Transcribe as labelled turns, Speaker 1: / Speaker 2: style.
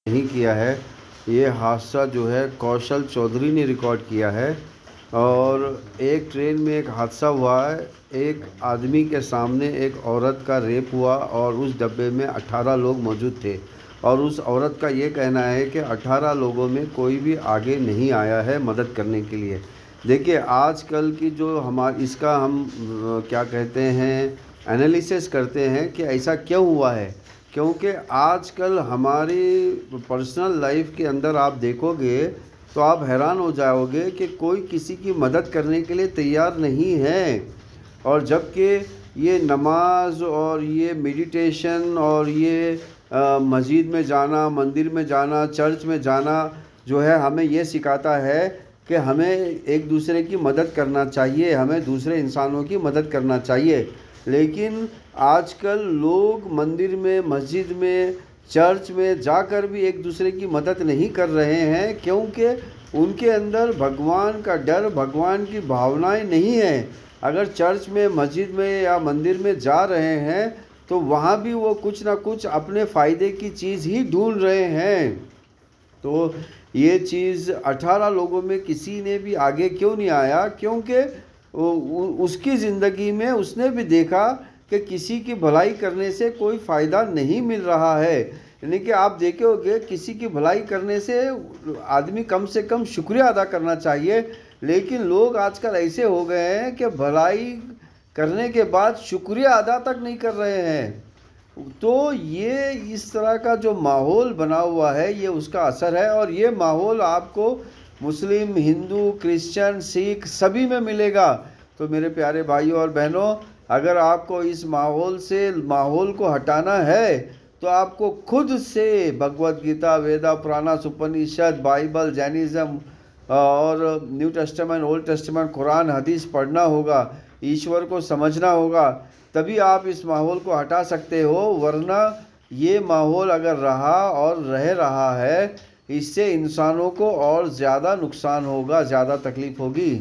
Speaker 1: नहीं किया है। ये हादसा जो है कौशल चौधरी ने रिकॉर्ड किया है। और एक ट्रेन में एक हादसा हुआ है। एक आदमी के सामने एक औरत का रेप हुआ और उस डब्बे में 18 लोग मौजूद थे। और उस औरत का ये कहना है कि 18 लोगों में कोई भी आगे नहीं आया है मदद करने के लिए। देखिए आजकल की जो इसका हम क्या कहते हैं, एनालिसिस करते हैं कि ऐसा क्यों हुआ है। क्योंकि आजकल हमारी पर्सनल लाइफ के अंदर आप देखोगे तो आप हैरान हो जाओगे कि कोई किसी की मदद करने के लिए तैयार नहीं है। और जबकि ये नमाज और ये मेडिटेशन और ये मस्जिद में जाना, मंदिर में जाना, चर्च में जाना जो है हमें ये सिखाता है कि हमें एक दूसरे की मदद करना चाहिए, हमें दूसरे इंसानों की मदद करना चाहिए। लेकिन आजकल लोग मंदिर में, मस्जिद में, चर्च में जाकर भी एक दूसरे की मदद नहीं कर रहे हैं, क्योंकि उनके अंदर भगवान का डर, भगवान की भावनाएं नहीं है। अगर चर्च में, मस्जिद में या मंदिर में जा रहे हैं तो वहाँ भी वो कुछ ना कुछ अपने फ़ायदे की चीज़ ही ढूंढ रहे हैं। तो ये चीज़ 18 लोगों में किसी ने भी आगे क्यों नहीं आया? क्योंकि उसकी ज़िंदगी में उसने भी देखा कि किसी की भलाई करने से कोई फ़ायदा नहीं मिल रहा है। यानी कि आप देखोगे किसी की भलाई करने से आदमी कम से कम शुक्रिया अदा करना चाहिए। लेकिन लोग आजकल ऐसे हो गए हैं कि भलाई करने के बाद शुक्रिया अदा तक नहीं कर रहे हैं। तो ये इस तरह का जो माहौल बना हुआ है ये उसका असर है। और ये माहौल आपको मुस्लिम, हिंदू, क्रिश्चियन, सिख सभी में मिलेगा। तो मेरे प्यारे भाइयों और बहनों, अगर आपको इस माहौल को हटाना है तो आपको खुद से भगवत गीता, वेदा, पुराना, उपनिषद, बाइबल, जैनिज़्म और new testament, old testament, Quran, हदीस पढ़ना होगा, ईश्वर को समझना होगा। तभी आप इस माहौल को हटा सकते हो। वरना ये माहौल अगर रहा और रह रहा है, इससे इंसानों को और ज़्यादा नुकसान होगा, ज़्यादा तकलीफ़ होगी।